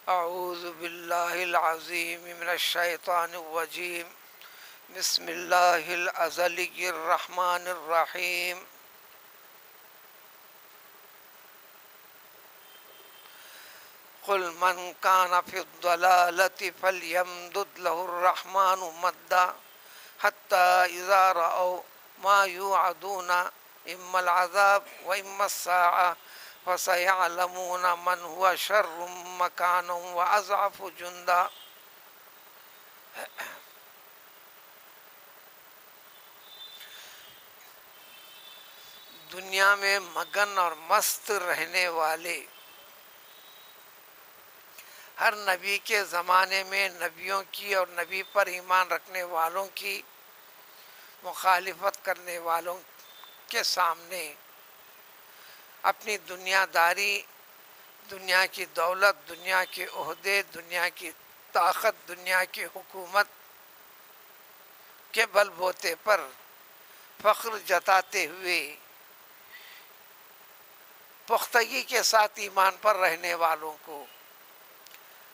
اعوذ باللہ العظیم من الشیطان الرجیم بسم اللہ الازلی الرحمن الرحیم قل من کان فی الضلالۃ فلیمدد لہ الرحمن مدا حتی اذا رأوا ما یوعدون اما العذاب واما الساعة فسيعلمون من هو شر مكانا واضعف جندا۔ دنیا میں مگن اور مست رہنے والے ہر نبی کے زمانے میں نبیوں کی اور نبی پر ایمان رکھنے والوں کی مخالفت کرنے والوں کے سامنے اپنی دنیا داری، دنیا کی دولت، دنیا کے عہدے، دنیا کی طاقت، دنیا کی حکومت کے بل بوتے پر فخر جتاتے ہوئے پختگی کے ساتھ ایمان پر رہنے والوں کو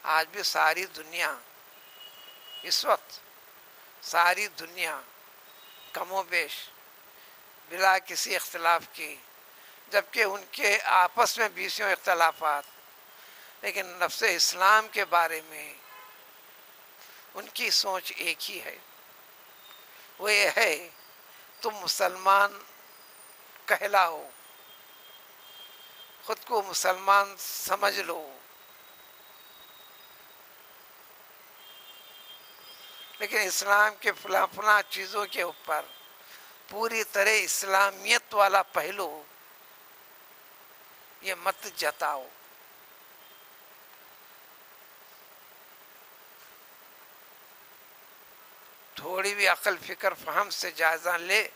آج بھی ساری دنیا، اس وقت ساری دنیا کم و بیش بلا کسی اختلاف کی، جبکہ ان کے آپس میں بیسیوں اختلافات، لیکن نفس اسلام کے بارے میں ان کی سوچ ایک ہی ہے، وہ یہ ہے تم مسلمان کہلاؤ، خود کو مسلمان سمجھ لو، لیکن اسلام کے فلاں فلاں چیزوں کے اوپر پوری طرح اسلامیت والا پہلو یہ مت جتاؤ۔ تھوڑی بھی عقل فکر فہم سے جائزہ لے،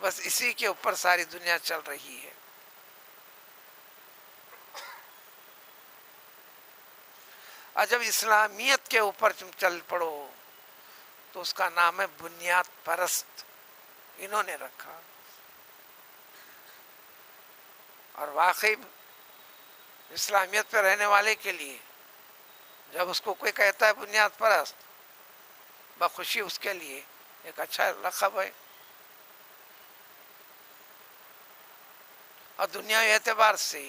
بس اسی کے اوپر ساری دنیا چل رہی ہے۔ اور جب اسلامیت کے اوپر تم چل پڑو تو اس کا نام ہے بنیاد پرست، انہوں نے رکھا۔ اور واقعی اسلامیت پہ رہنے والے کے لیے جب اس کو کوئی کہتا ہے بنیاد پرست، بخوشی اس کے لیے ایک اچھا لقب ہے، اور دنیاوی اعتبار سے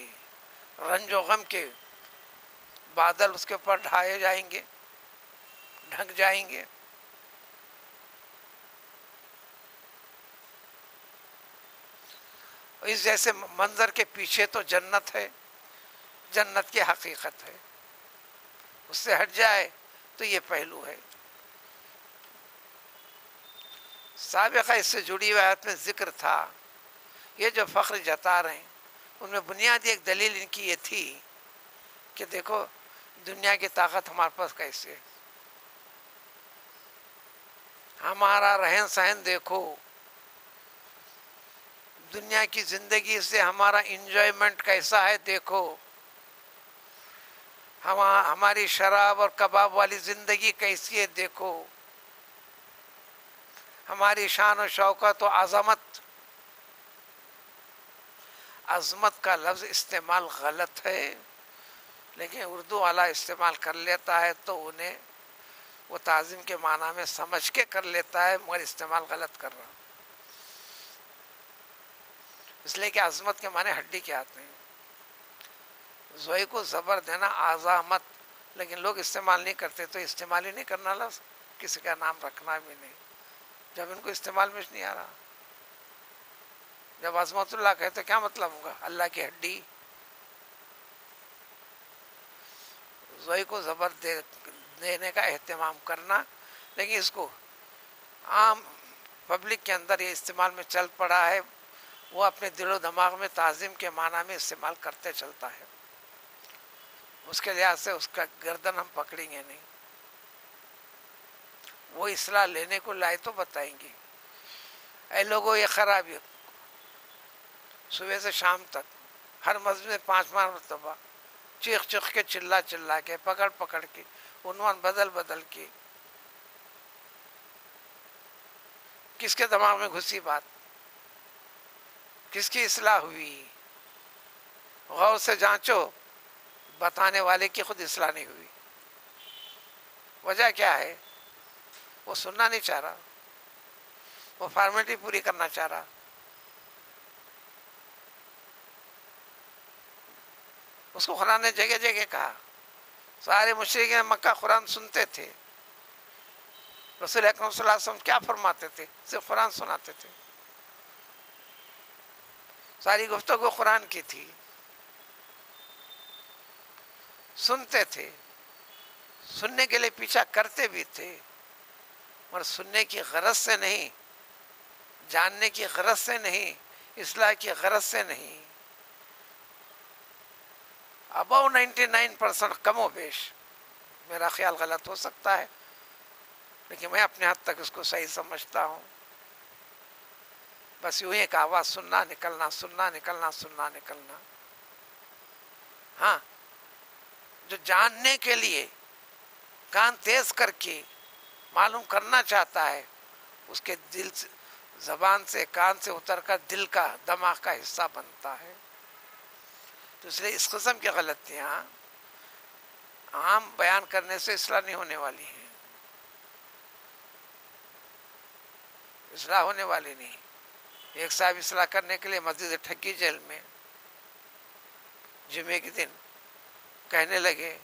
رنج و غم کے بادل اس کے اوپر ڈھائے جائیں گے، ڈھک جائیں گے۔ اس جیسے منظر کے پیچھے تو جنت ہے، جنت کی حقیقت ہے، اس سے ہٹ جائے تو یہ پہلو ہے۔ سابقہ اس سے جڑی ہوئی آیت میں ذکر تھا، یہ جو فخر جتا رہے ہیں ان میں بنیادی ایک دلیل ان کی یہ تھی کہ دیکھو دنیا کی طاقت ہمارے پاس کیسے ہے، ہمارا رہن سہن دیکھو، دنیا کی زندگی سے ہمارا انجوائمنٹ کیسا ہے دیکھو، ہماری شراب اور کباب والی زندگی کیسی ہے دیکھو، ہماری شان و شوکت و عظمت۔ عظمت کا لفظ استعمال غلط ہے، لیکن اردو والا استعمال کر لیتا ہے تو انہیں وہ تعظیم کے معنی میں سمجھ کے کر لیتا ہے، مگر استعمال غلط کر رہا، اس لیے کہ عظمت کے معنی ہڈی کے آتے ہیں، زوئی کو زبر دینا عظامت، لیکن لوگ استعمال نہیں کرتے، تو استعمال ہی نہیں کرنا لفظ، کسی کا نام رکھنا بھی نہیں جب ان کو استعمال میں نہیں آ رہا۔ جب عظمت اللہ کہے تو کیا مطلب ہوگا؟ اللہ کی ہڈی۔ زوئی کو زبر دینے کا اہتمام کرنا، لیکن اس کو عام پبلک کے اندر یہ استعمال میں چل پڑا ہے، وہ اپنے دل و دماغ میں تعظیم کے معنی میں استعمال کرتے چلتا ہے، اس کے لحاظ سے اس کا گردن ہم پکڑیں گے نہیں، وہ اصلاح لینے کو لائے تو بتائیں گے، اے لوگوں یہ خرابی صبح سے شام تک ہر مسجد میں 5 مرتبہ چیخ چیخ کے چلا چلا کے پکڑ پکڑ کے عنوان بدل بدل کے، کس کے دماغ میں گھسی بات، کس کی اصلاح ہوئی؟ غور سے جانچو، بتانے والے کی خود اصلاح نہیں ہوئی. وجہ کیا ہے؟ وہ سننا نہیں چاہ رہا، وہ فارمیلٹی پوری کرنا چاہ رہا. اس کو قرآن نے جگہ جگہ کہا. سارے مشرکین مکہ قرآن سنتے تھے. رسول اکرم صلی اللہ علیہ وسلم کیا فرماتے تھے؟ صرف قرآن سناتے تھے. ساری گفتگو قرآن کی تھی. سنتے تھے، سننے کے لیے پیچھا کرتے بھی تھے، مگر سننے کی غرض سے نہیں، جاننے کی غرض سے نہیں، اصلاح کی غرض سے نہیں. اباؤ 99% کم و بیش. میرا خیال غلط ہو سکتا ہے لیکن میں اپنے حد تک اس کو صحیح سمجھتا ہوں. بس یوں ہی ایک آواز سننا نکلنا، سننا نکلنا، سننا نکلنا. ہاں، جو جاننے کے لیے کان تیز کر کے معلوم کرنا چاہتا ہے، اس کے دل سے، زبان سے، کان سے اتر کر دل کا، دماغ کا حصہ بنتا ہے. تو اس لیے اس قسم کی غلطیاں عام بیان کرنے سے اصلاح نہیں ہونے والی ہیں، اصلاح ہونے والی نہیں. ایک صاحب اصلاح کرنے کے لیے مسجد ٹھگی جیل میں جمعے کے دن کہنے لگے،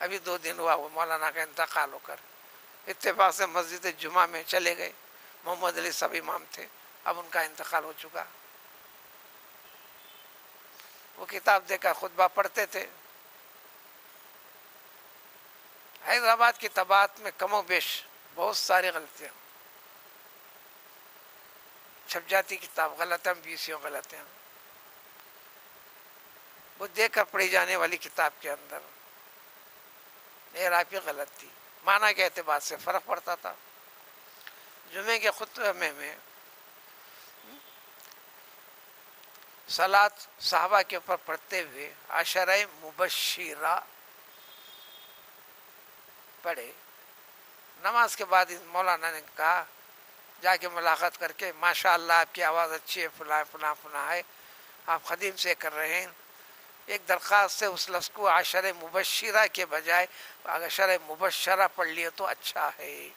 ابھی 2 دن ہوا وہ مولانا کا انتقال ہو کر، اتفاق سے مسجد جمعہ میں چلے گئے. محمد علی صاحب امام تھے، اب ان کا انتقال ہو چکا. وہ کتاب دے کر خطبہ پڑھتے تھے. حیدرآباد کی طباعت میں کم و بیش بہت ساری غلطیاں چھپ جاتی. کتاب غلط ہے، BCO غلط ہیں. وہ دیکھ کر پڑھی جانے والی کتاب کے اندر اعرابی غلط تھی، معنی کے اعتبار سے فرق پڑتا تھا. جمعے کے خطبے میں صلاۃ صحابہ کے اوپر پڑھتے ہوئے عشرہ مبشرہ پڑھے. نماز کے بعد مولانا نے کہا، جا کے ملاقات کر کے، ماشاء اللہ آپ کی آواز اچھی ہے، فلاں فلاں فلاں ہے، آپ خدیم سے کر رہے ہیں. ایک درخواست سے اس لفظ کو عشرہ مبشرہ کے بجائے عشرہ مبشرہ پڑھ لیے تو اچھا ہے.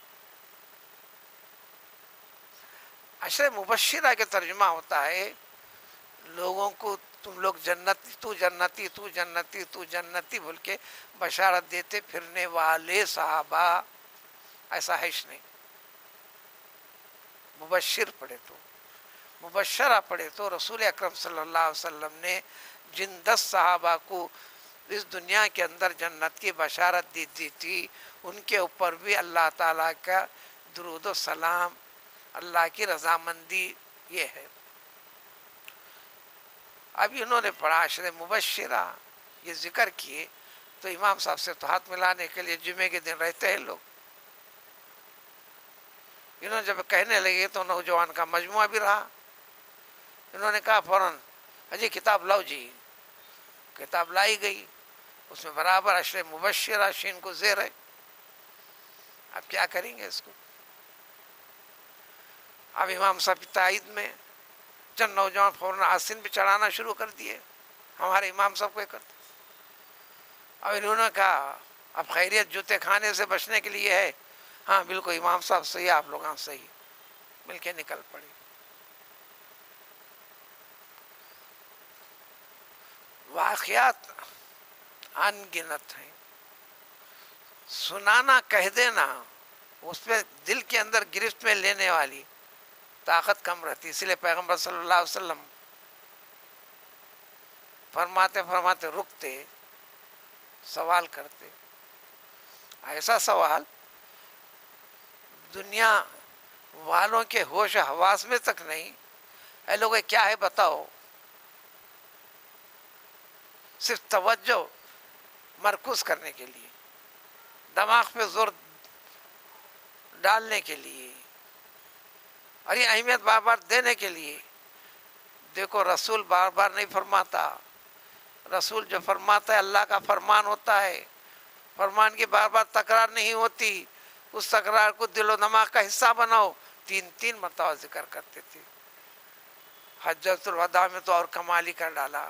عشرہ مبشرہ کے ترجمہ ہوتا ہے لوگوں کو تم لوگ جنتی، تو جنتی، تو جنتی، تو جنتی بول کے بشارت دیتے پھرنے والے صحابہ. ایسا ہے نہیں. مبشر پڑھے تو، مبشرہ پڑھے تو رسول اکرم صلی اللہ علیہ وسلم نے جن 10 صحابہ کو اس دنیا کے اندر جنت کی بشارت دی تھی، ان کے اوپر بھی اللہ تعالیٰ کا درود و سلام، اللہ کی رضامندی یہ ہے. ابھی انہوں نے پڑھا عشرہ مبشرہ، یہ ذکر کیے تو امام صاحب سے تو ہاتھ ملانے کے لیے جمعے کے دن رہتے ہیں لوگ. انہوں نے جب کہنے لگے تو نوجوان کا مجموعہ بھی رہا. انہوں نے کہا فوراً، اجی کتاب لاؤ جی. کتاب لائی گئی، اس میں برابر عشرہ مبشرہ شین کو زیر ہے. اب کیا کریں گے اس کو؟ اب امام صاحب کی تائید میں چند نوجوان فوراً آسین پہ چڑھانا شروع کر دیے، ہمارے امام صاحب کو کرتے. اب انہوں نے کہا اب خیریت جوتے کھانے سے بچنے کے لیے ہے. ہاں بالکل امام صاحب صحیح، آپ لوگ ہاں صحیح، مل کے نکل پڑے. واقعات ان گنت ہیں. سنانا، کہہ دینا، اس پہ دل کے اندر گرفت میں لینے والی طاقت کم رہتی. اسی لیے پیغمبر صلی اللہ علیہ وسلم فرماتے فرماتے رکتے، سوال کرتے. ایسا سوال دنیا والوں کے ہوش و حواس میں تک نہیں. اے لوگ کیا ہے بتاؤ. صرف توجہ مرکوز کرنے کے لیے، دماغ پہ زور ڈالنے کے لیے، اور یہ اہمیت بار بار دینے کے لیے. دیکھو رسول بار بار نہیں فرماتا. رسول جو فرماتا ہے اللہ کا فرمان ہوتا ہے. فرمان کی بار بار تکرار نہیں ہوتی. اس تکرار کو دل و دماغ کا حصہ بناؤ. 3 مرتبہ ذکر کرتے تھے. حجۃ الوداع میں تو اور کمال ہی کر ڈالا.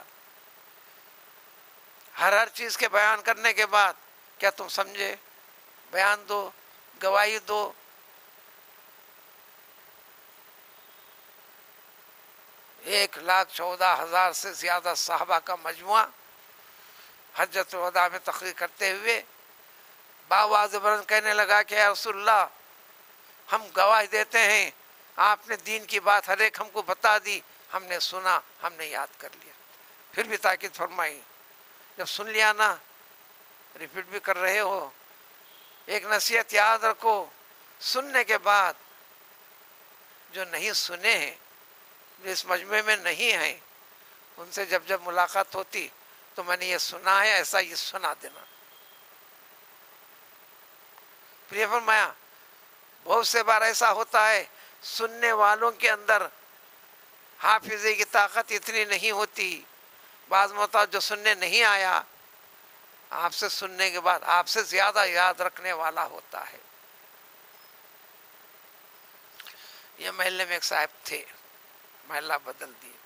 ہر چیز کے بیان کرنے کے بعد کیا تم سمجھے؟ بیان دو، گواہی دو. 1,14,000 سے زیادہ صحابہ کا مجموعہ حجۃ الوداع میں تقریر کرتے ہوئے باواز بلند کہنے لگا کہ اے رسول اللہ، ہم گواہی دیتے ہیں آپ نے دین کی بات ہر ایک ہم کو بتا دی، ہم نے سنا، ہم نے یاد کر لیا. پھر بھی تاکید فرمائی، جب سن لیا نا، ریپیٹ بھی کر رہے ہو، ایک نصیحت یاد رکھو، سننے کے بعد جو نہیں سنے ہیں، جو اس مجمع میں نہیں ہیں، ان سے جب جب ملاقات ہوتی تو میں نے یہ سنا ہے ایسا یہ سنا دینا. پھر یہ فرمایا بہت سے بار ایسا ہوتا ہے سننے والوں کے اندر حافظے کی طاقت اتنی نہیں ہوتی، بعض مرتبہ جو سننے نہیں آیا آپ سے سننے کے بعد آپ سے زیادہ یاد رکھنے والا ہوتا ہے. یہ محلے میں ایک صاحب تھے، محلہ بدل دیے،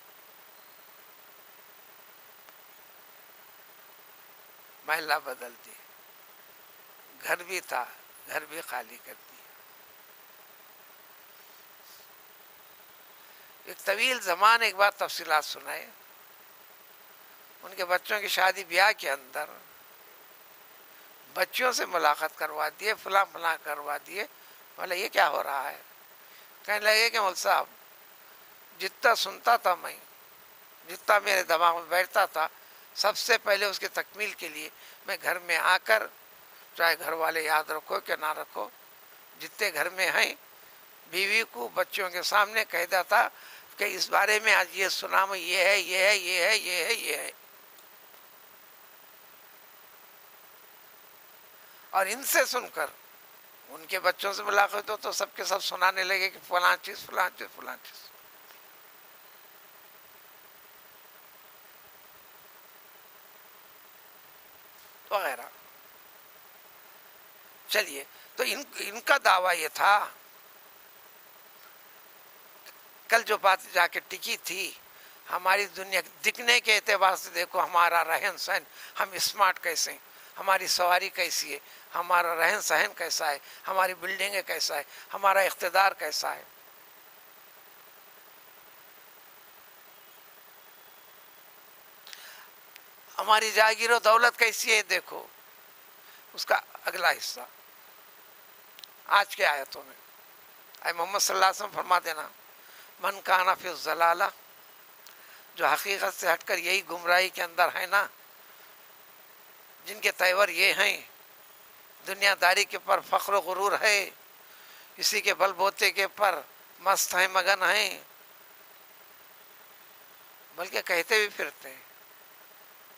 محلہ بدل دیے، گھر بھی تھا، گھر بھی خالی کر دیا. ایک طویل زمان ایک بار تفصیلات سنائے. ان کے بچوں کی شادی بیاہ کے اندر بچوں سے ملاقات کروا دیے، فلاں فلاں کروا دیے. بولے یہ کیا ہو رہا ہے؟ کہنے لگے کہ مول صاحب جتنا سنتا تھا میں، جتنا میرے دماغ میں بیٹھتا تھا، سب سے پہلے اس کی تکمیل کے لیے میں گھر میں آ کر، چاہے گھر والے یاد رکھو کہ نہ رکھو، جتنے گھر میں ہیں بیوی کو بچوں کے سامنے کہہ دیتا کہ اس بارے میں آج یہ سنا میں، یہ ہے، یہ ہے، یہ ہے، یہ ہے، یہ ہے. اور ان سے سن کر ان کے بچوں سے ملاقات ہو تو سب کے سب سنانے لگے کہ فلاں چیز فلاں چیز فلاں چیز وغیرہ. چلیے، تو ان کا دعویٰ یہ تھا، کل جو بات جا کے ٹکی تھی، ہماری دنیا دکھنے کے اعتبار سے دیکھو ہمارا رہن سہن، ہم اسمارٹ کیسے ہیں، ہماری سواری کیسی ہے، ہمارا رہن سہن کیسا ہے، ہماری بلڈنگیں کیسا ہے، ہمارا اقتدار کیسا ہے. ہماری جاگیر و دولت کیسی ہے، دیکھو اس کا اگلا حصہ آج کے آیتوں میں. اے محمد صلی اللہ علیہ وسلم فرما دینا، من کانا فی الضلالہ، جو حقیقت سے ہٹ کر یہی گمراہی کے اندر ہے نا، جن کے تیور یہ ہیں، دنیا داری کے پر فخر و غرور ہے، کسی کے بل بوتے کے پر مست ہیں، مگن ہیں، بلکہ کہتے بھی پھرتے ہیں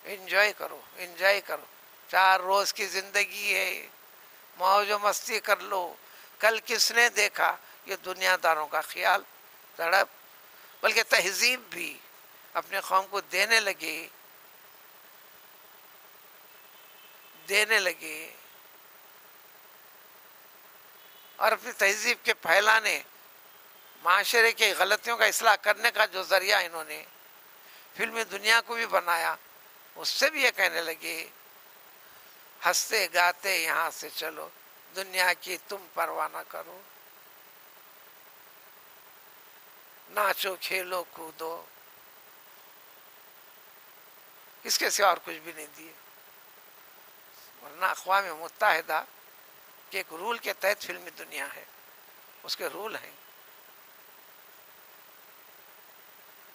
انجوائے کرو، انجوائے کرو، 4 روز کی زندگی ہے، موج و مستی کر لو، کل کس نے دیکھا. یہ دنیا داروں کا خیال، تڑپ، بلکہ تہذیب بھی اپنے قوم کو دینے لگے، اور اپنی تہذیب کے پھیلانے، معاشرے کی غلطیوں کا اصلاح کرنے کا جو ذریعہ انہوں نے فلمی دنیا کو بھی بنایا، اس سے بھی یہ کہنے لگے ہنستے گاتے یہاں سے چلو، دنیا کی تم پرواہ نہ کرو، ناچو کھیلو کودو، اس کے سوا اور کچھ بھی نہیں دیے. ورنہ اقوام متحدہ کے ایک رول کے تحت فلمی دنیا ہے، اس کے رول ہیں.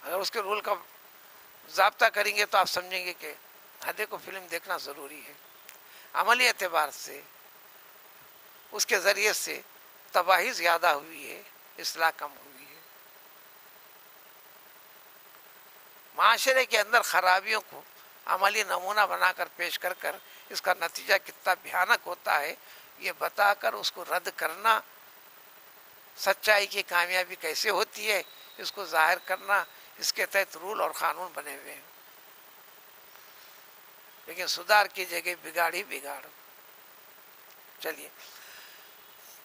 اگر اس کے رول کا ضابطہ کریں گے تو آپ سمجھیں گے کہ ہدے کو فلم دیکھنا ضروری ہے. عملی اعتبار سے اس کے ذریعے سے تباہی زیادہ ہوئی ہے، اصلاح کم ہوئی ہے. معاشرے کے اندر خرابیوں کو عملی نمونہ بنا کر پیش کر کر اس کا نتیجہ کتنا بھیانک ہوتا ہے یہ بتا کر اس کو رد کرنا، سچائی کی کامیابی کیسے ہوتی ہے اس کو ظاہر کرنا، اس کے تحت رول اور قانون بنے ہوئے ہیں. لیکن سدھار کی جگہ بگاڑ ہی بگاڑ. چلیے،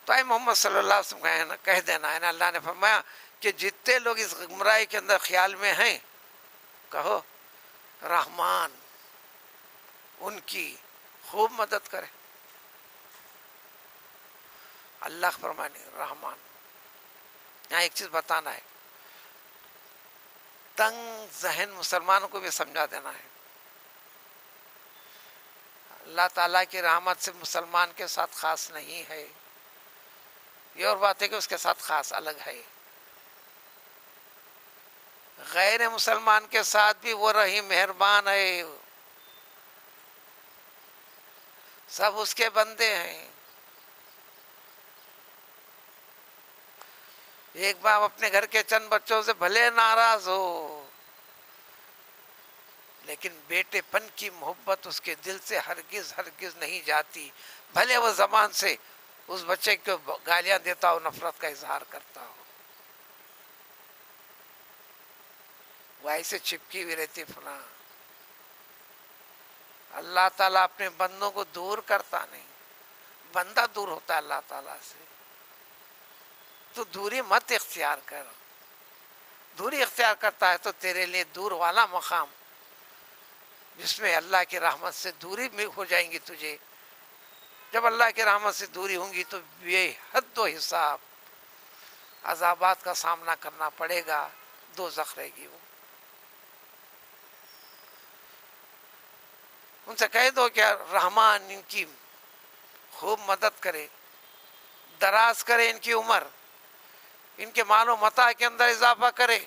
تو اے محمد صلی اللہ علیہ وسلم کہہ دینا ہے نا، اللہ نے فرمایا کہ جتنے لوگ اس گمراہی کے اندر خیال میں ہیں، کہو رحمان ان کی خوب مدد کرے. اللہ فرمانے رحمان. یہاں ایک چیز بتانا ہے، تنگ ذہن مسلمانوں کو بھی سمجھا دینا ہے. اللہ تعالیٰ کی رحمت سے مسلمان کے ساتھ خاص نہیں ہے، یہ اور بات ہے کہ اس کے ساتھ خاص الگ ہے. غیر مسلمان کے ساتھ بھی وہ رحیم مہربان ہے، سب اس کے بندے ہیں. ایک باپ اپنے گھر کے چند بچوں سے بھلے ناراض ہو، لیکن بیٹے پن کی محبت اس کے دل سے ہرگز ہرگز نہیں جاتی، بھلے وہ زبان سے اس بچے کو گالیاں دیتا ہو، نفرت کا اظہار کرتا ہو، وہ ایسے چپکی ہوئی رہتی فلاں. اللہ تعالیٰ اپنے بندوں کو دور کرتا نہیں، بندہ دور ہوتا ہے اللہ تعالیٰ سے. تو دوری مت اختیار کر. دوری اختیار کرتا ہے تو تیرے لیے دور والا مقام، جس میں اللہ کی رحمت سے دوری میں ہو جائیں گی تجھے. جب اللہ کی رحمت سے دوری ہوں گی تو بے حد و حساب عذابات کا سامنا کرنا پڑے گا، دوزخ رہے گی. وہ ان سے کہہ دو کہ رحمان ان کی خوب مدد کرے، دراز کرے ان کی عمر، ان کے مال و متاع کے اندر اضافہ کرے.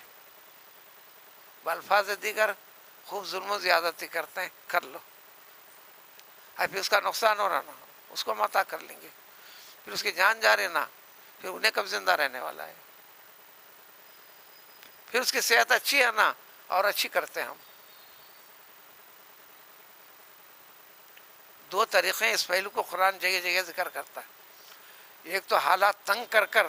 بالفاظ دیگر خوب ظلم و زیادتی کرتے ہیں، کر لو. پھر اس کا نقصان ہو رہا نا، اس کو متاع کر لیں گے، پھر اس کی جان جا رہے نا، پھر انہیں کب زندہ رہنے والا ہے. پھر اس کی صحت اچھی ہے نا، اور اچھی کرتے ہیں ہم. دو طریقے ہیں، اس پہلو کو قرآن جگہ جگہ ذکر کرتا ہے. ایک تو حالات تنگ کر کر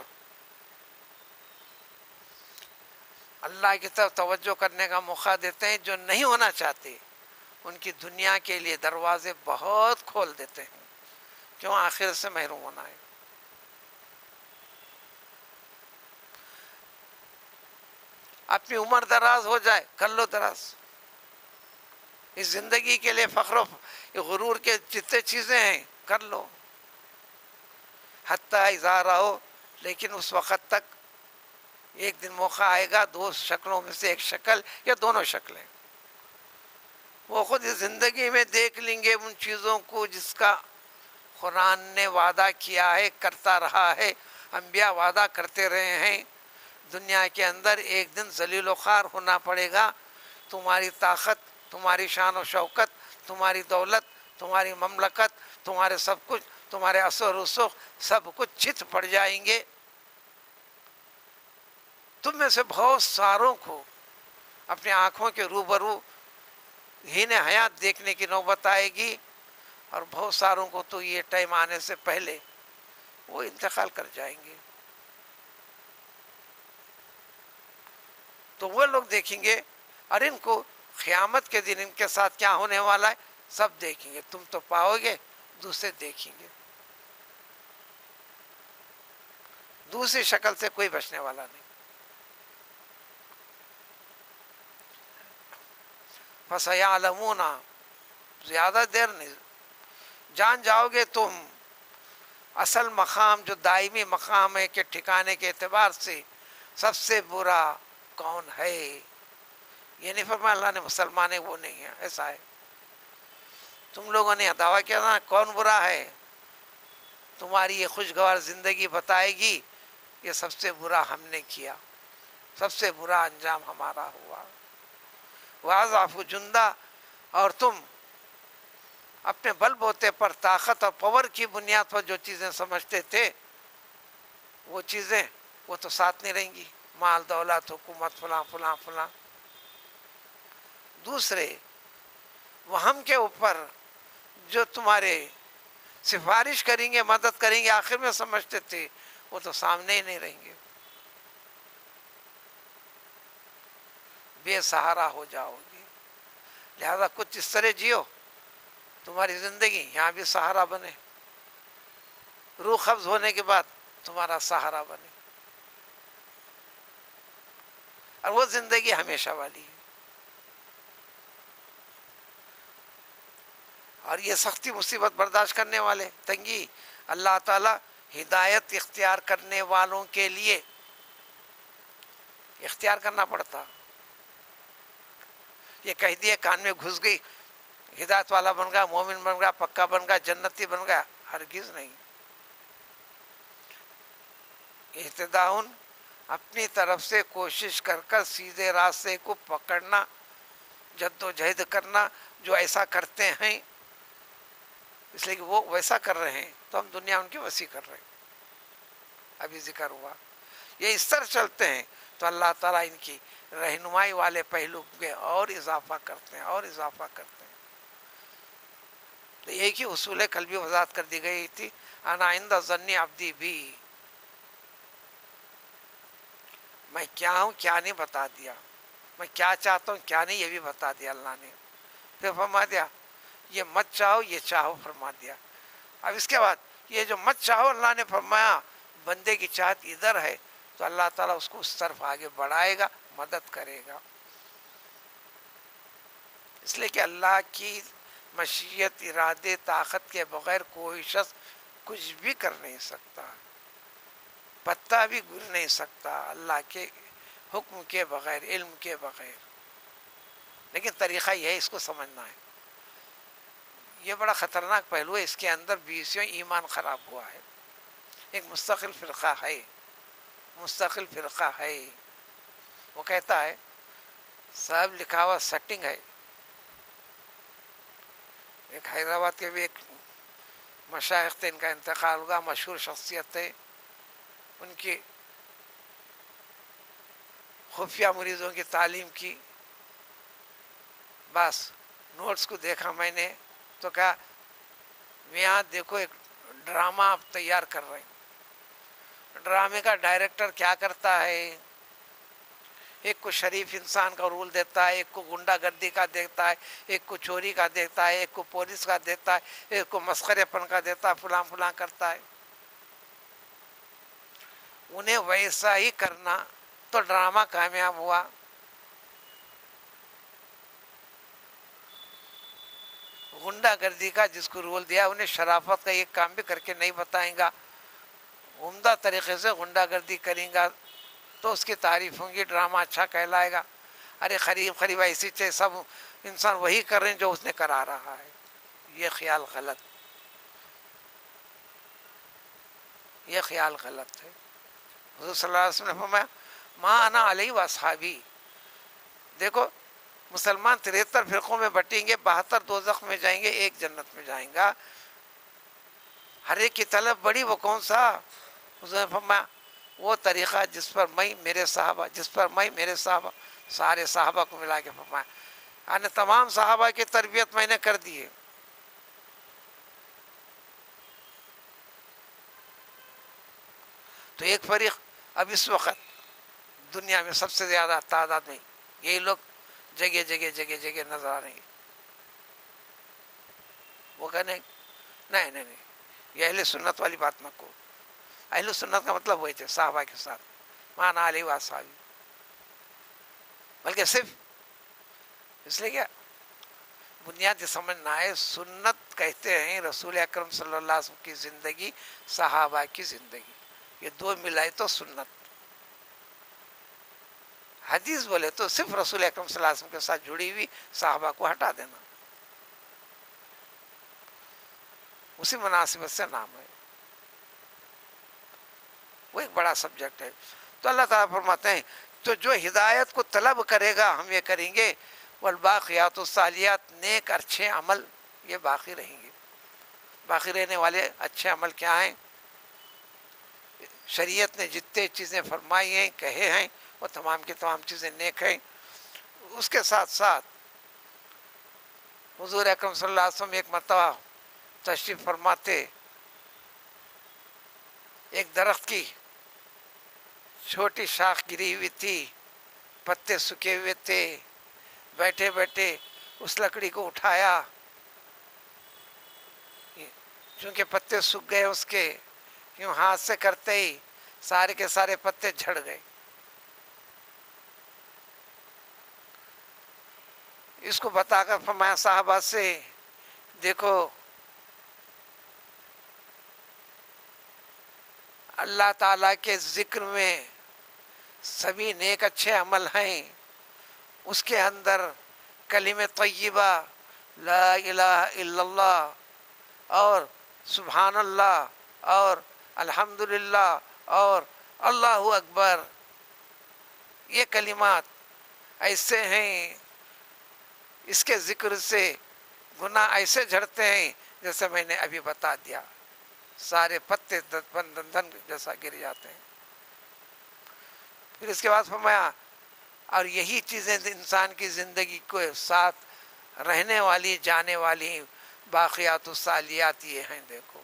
اللہ کی طرف توجہ کرنے کا موقع دیتے ہیں، جو نہیں ہونا چاہتے ان کی دنیا کے لیے دروازے بہت کھول دیتے ہیں، کیوں؟ آخرت سے محروم ہونا ہے. اپنی عمر دراز ہو جائے، کر لو دراز. اس زندگی کے لیے فخر و غرور کے جتنے چیزیں ہیں کر لو. حتیٰ اذا رہو، لیکن اس وقت تک ایک دن موقع آئے گا، دو شکلوں میں سے ایک شکل یا دونوں شکلیں وہ خود اس زندگی میں دیکھ لیں گے ان چیزوں کو جس کا قرآن نے وعدہ کیا ہے، کرتا رہا ہے، انبیاء وعدہ کرتے رہے ہیں. دنیا کے اندر ایک دن ذلیل و خوار ہونا پڑے گا، تمہاری طاقت، تمہاری شان و شوکت، تمہاری دولت، تمہاری مملکت، تمہارے سب کچھ، تمہارے اثر و رسوخ سب کچھ چت پڑ جائیں گے. تم میں سے بہت ساروں کو اپنی آنکھوں کے روبرو ہین حیات دیکھنے کی نوبت آئے گی، اور بہت ساروں کو تو یہ ٹائم آنے سے پہلے وہ انتقال کر جائیں گے. تو وہ لوگ دیکھیں گے، اور ان کو قیامت کے دن ان کے ساتھ کیا ہونے والا ہے سب دیکھیں گے. تم تو پاؤ گے، دوسرے دیکھیں گے. دوسری شکل سے کوئی بچنے والا نہیں. فَسَيَعْلَمُونَ، زیادہ دیر نہیں، جان جاؤ گے تم اصل مقام جو دائمی مقام ہے کہ ٹھکانے کے اعتبار سے سب سے برا کون ہے. یہ نہیں فرمایا اللہ نے مسلمان ہے وہ نہیں ہے، ایسا ہے. تم لوگوں نے دعویٰ کیا نا کون برا ہے، تمہاری یہ خوشگوار زندگی بتائے گی یہ سب سے برا ہم نے کیا، سب سے برا انجام ہمارا ہوا. وَأَضْعَفُ جُنْدًا، اور تم اپنے بل بوتے پر، طاقت اور پاور کی بنیاد پر جو چیزیں سمجھتے تھے وہ چیزیں وہ تو ساتھ نہیں رہیں گی، مال دولت حکومت فلاں فلاں فلاں. دوسرے وہ ہم کے اوپر جو تمہارے سفارش کریں گے، مدد کریں گے، آخر میں سمجھتے تھے وہ تو سامنے ہی نہیں رہیں گے. بے سہارا ہو جاؤ گے. لہذا کچھ اس طرح جیو تمہاری زندگی یہاں بھی سہارا بنے، روح قبض ہونے کے بعد تمہارا سہارا بنے، اور وہ زندگی ہمیشہ والی ہے. اور یہ سختی مصیبت برداشت کرنے والے، تنگی، اللہ تعالیٰ ہدایت اختیار کرنے والوں کے لیے اختیار کرنا پڑتا. یہ کہہ دیے کان میں گھس گئی، ہدایت والا بن گیا، مومن بن گیا، پکا بن گیا، جنتی بن گیا، ہرگز نہیں. اہتداؤن اپنی طرف سے کوشش کر کر سیدھے راستے کو پکڑنا، جد و جہد کرنا. جو ایسا کرتے ہیں اس لیے کہ وہ ویسا کر رہے ہیں تو ہم دنیا ان کی وسیع کر رہے ہیں. ابھی ذکر ہوا یہ اس طرح چلتے ہیں تو اللہ تعالیٰ ان کی رہنمائی والے پہلو میں اور اضافہ کرتے ہیں اور اضافہ کرتے ہیں. تو ایک ہی اصول ہے، کل بھی وضاحت کر دی گئی تھی، انا عند ظن عبدی بھی. میں کیا ہوں کیا نہیں بتا دیا، میں کیا چاہتا ہوں کیا نہیں یہ بھی بتا دیا اللہ نے. پھر فرما دیا یہ مت چاہو یہ چاہو، فرما دیا. اب اس کے بعد یہ جو مت چاہو اللہ نے فرمایا، بندے کی چاہت ادھر ہے تو اللہ تعالیٰ اس کو اس طرف آگے بڑھائے گا، مدد کرے گا. اس لیے کہ اللہ کی مشیت، ارادے، طاقت کے بغیر کوئی شخص کچھ بھی کر نہیں سکتا، پتا بھی گر نہیں سکتا اللہ کے حکم کے بغیر، علم کے بغیر. لیکن طریقہ یہ ہے، اس کو سمجھنا ہے. یہ بڑا خطرناک پہلو ہے، اس کے اندر بیسیوں ایمان خراب ہوا ہے. ایک مستقل فرقہ ہے، مستقل فرقہ ہے. وہ کہتا ہے صاحب لکھا ہوا سیٹنگ ہے. ایک حیدرآباد کے بھی ایک مشائخ تھے، ان کا انتقال ہوگا، مشہور شخصیت تھے. ان کی خفیہ مریضوں کی تعلیم کی، بس نوٹس کو دیکھا میں نے تو کہا میاں دیکھو ایک ڈرامہ آپ تیار کر رہے ہیں. ڈرامے کا ڈائریکٹر کیا کرتا ہے، ایک کو شریف انسان کا رول دیتا ہے، ایک کو گنڈا گردی کا دیتا ہے، ایک کو چوری کا دیتا ہے، ایک کو پولیس کا دیتا ہے، ایک کو مسخرے پن کا دیتا ہے، فلاں فلاں کرتا ہے. انہیں ویسا ہی کرنا تو ڈرامہ کامیاب ہوا. غنڈہ گردی کا جس کو رول دیا انہیں شرافت کا ایک کام بھی کر کے نہیں بتائیں گا، عمدہ طریقے سے غنڈہ گردی کریں گا تو اس کی تعریف ہوں گی، ڈرامہ اچھا کہلائے گا. ارے قریب قریب ایسی چیز سب انسان وہی کر رہے ہیں جو اس نے کرا رہا ہے. یہ خیال غلط، یہ خیال غلط ہے. حضور صلی اللہ علیہ وسلم نے فرمایا ما انا علیہ واصحابی. دیکھو مسلمان 73 فرقوں میں بٹیں گے، 72 دوزخ میں جائیں گے، ایک جنت میں جائیں گا. ہر ایک کی طلب بڑی، وہ کون سا؟ حضور نے فرمایا وہ طریقہ جس پر میں میرے صحابہ، جس پر میں میرے صحابہ، سارے صحابہ کو ملا کے فرمایا. یعنی تمام صحابہ کی تربیت میں نے کر دی ہے. تو ایک فریق اب اس وقت دنیا میں سب سے زیادہ تعداد میں یہی لوگ جگہ جگہ جگہ جگہ نظر آ رہے ہیں. وہ کہنے نہیں نہیں نہیں، یہ اہل سنت والی بات نہ کو. اہل سنت کا مطلب وہی تھے صحابہ کے ساتھ، مانا علیہ واصحابی. بلکہ صرف اس لیے کیا بنیاد سمجھنا ہے، سنت کہتے ہیں رسول اکرم صلی اللہ علیہ وسلم کی زندگی، صحابہ کی زندگی، یہ دو ملائے تو سنت. حدیث بولے تو صرف رسول اکرم صلی اللہ علیہ وسلم کے ساتھ جڑی ہوئی صحابہ کو ہٹا دینا، اسی مناسبت سے نام ہے. وہ ایک بڑا سبجیکٹ ہے. تو اللہ تعالیٰ فرماتے ہیں تو جو ہدایت کو طلب کرے گا ہم یہ کریں گے. والباقیات الصالحات، نیک اچھے عمل یہ باقی رہیں گے. باقی رہنے والے اچھے عمل کیا ہیں؟ شریعت نے جتنے چیزیں فرمائی ہیں، کہے ہیں، وہ تمام کی تمام چیزیں نیک ہیں. اس کے ساتھ ساتھ حضور اکرم صلی اللہ علیہ وسلم ایک مرتبہ تشریف فرماتے، ایک درخت کی چھوٹی شاخ گری ہوئی تھی، پتے سکے ہوئے تھے. بیٹھے بیٹھے اس لکڑی کو اٹھایا، چونکہ پتے سوکھ گئے اس کے، کیوں ہاتھ سے کرتے ہی سارے کے سارے پتے جھڑ گئے. اس کو بتا کر فرمایا صحابہ سے دیکھو اللہ تعالیٰ کے ذکر میں سبھی نیک اچھے عمل ہیں، اس کے اندر کلمہ طیبہ لا الہ الا اللہ اور سبحان اللہ اور الحمدللہ اور اللہ اکبر، یہ کلمات ایسے ہیں، اس کے ذکر سے گناہ ایسے جھڑتے ہیں جیسے میں نے ابھی بتا دیا، سارے پتے دن جیسا گر جاتے ہیں۔ پھر اس کے بعد فرمایا اور یہی چیزیں انسان کی زندگی کو ساتھ رہنے والی جانے والی باقیات الصالحات یہ ہیں۔ دیکھو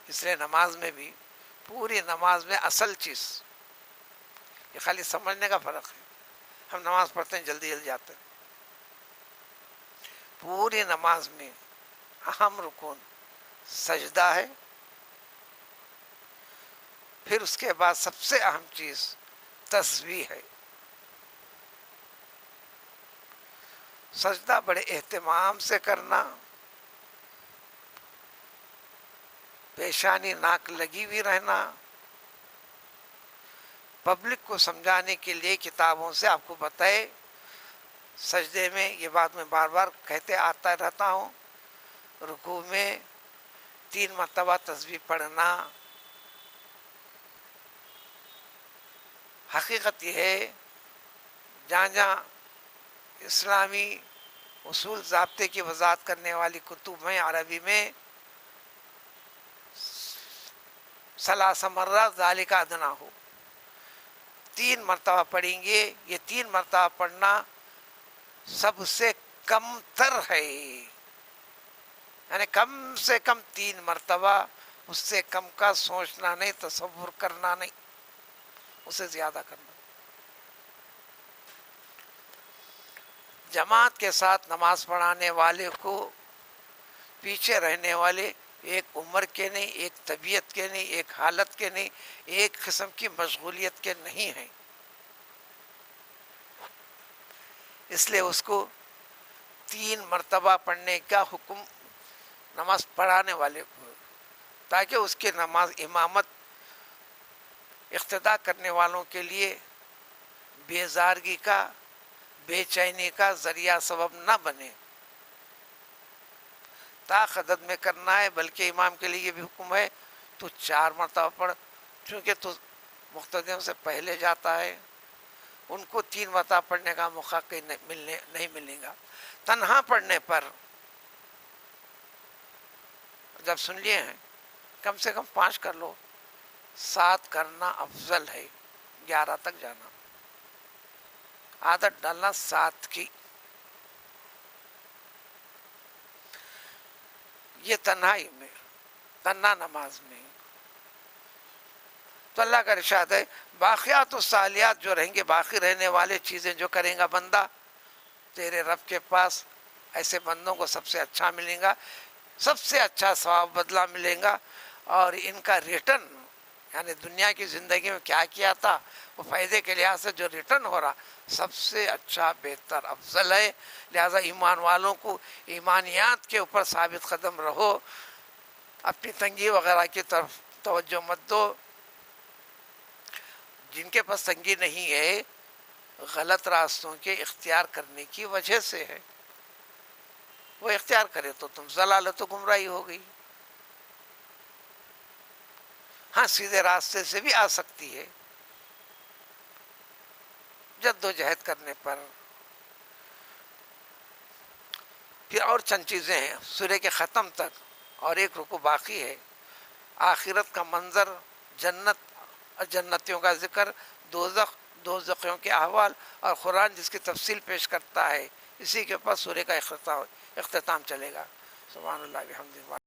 اس لیے نماز میں بھی، پوری نماز میں اصل چیز یہ خالی سمجھنے کا فرق ہے، ہم نماز پڑھتے ہیں جلدی جلدی جاتے ہیں، پوری نماز میں اہم رکن سجدہ ہے، پھر اس کے بعد سب سے اہم چیز تسبیح ہے۔ سجدہ بڑے اہتمام سے کرنا، پیشانی ناک لگی ہوئی رہنا، پبلک کو سمجھانے کے لیے کتابوں سے آپ کو بتائے، سجدے میں یہ بات میں بار بار کہتے آتا رہتا ہوں، رکوع میں 3 مرتبہ تسبیح پڑھنا۔ حقیقت یہ ہے جہاں جہاں اسلامی اصول ضابطے کی وضاحت کرنے والی کتب میں عربی میں ثلاث مرات ذالک ادنا ہو، 3 مرتبہ پڑھیں گے، یہ 3 مرتبہ پڑھنا سب سے کم تر ہے، یعنی کم سے کم 3 مرتبہ، اس سے کم کا سوچنا نہیں، تصور کرنا نہیں، اسے زیادہ کرنا۔ جماعت کے ساتھ نماز پڑھانے والے کو پیچھے رہنے والے ایک عمر کے نہیں، ایک طبیعت کے نہیں، ایک حالت کے نہیں، ایک قسم کی مشغولیت کے نہیں ہیں، اس لیے اس کو 3 مرتبہ پڑھنے کا حکم نماز پڑھانے والے کو، تاکہ اس کے نماز امامت اقتداء کرنے والوں کے لیے بیزارگی کا، بے چینی کا ذریعہ سبب نہ بنے۔ عدد میں کرنا ہے، بلکہ امام کے لیے یہ بھی حکم ہے تو 4 مرتبہ پڑھ، چونکہ تو مقتدیوں سے پہلے جاتا ہے، ان کو 3 مرتبہ پڑھنے کا موقع نہیں ملے گا۔ تنہا پڑھنے پر جب سن لیے ہیں کم سے کم 5 کر لو، 7 کرنا افضل ہے، 11 تک جانا، عادت ڈالنا 7 کی۔ یہ تنہائی میں، تنہا نماز میں تو اللہ کا ارشاد ہے باقیات الصالحات جو رہیں گے، باقی رہنے والے چیزیں جو کریں گا بندہ، تیرے رب کے پاس ایسے بندوں کو سب سے اچھا ملے گا، سب سے اچھا ثواب بدلہ ملے گا، اور ان کا ریٹرن یعنی دنیا کی زندگی میں کیا کیا تھا وہ فائدے کے لحاظ سے جو ریٹرن ہو رہا سب سے اچھا، بہتر، افضل ہے۔ لہذا ایمان والوں کو ایمانیات کے اوپر ثابت قدم رہو، اپنی تنگی وغیرہ کی طرف توجہ مت دو۔ جن کے پاس تنگی نہیں ہے غلط راستوں کے اختیار کرنے کی وجہ سے ہے، وہ اختیار کرے تو تم ضلالت و گمراہی ہو گئی۔ ہاں سیدھے راستے سے بھی آ سکتی ہے جد و جہد کرنے پر۔ پھر اور چند چیزیں ہیں سورہ کے ختم تک، اور ایک رکو باقی ہے، آخرت کا منظر، جنت اور جنتیوں کا ذکر، دوزخ، دوزخیوں کے احوال، اور قرآن جس کی تفصیل پیش کرتا ہے، اسی کے اوپر سورہ کا اختتام چلے گا۔ سبحان اللہ بحمدہ۔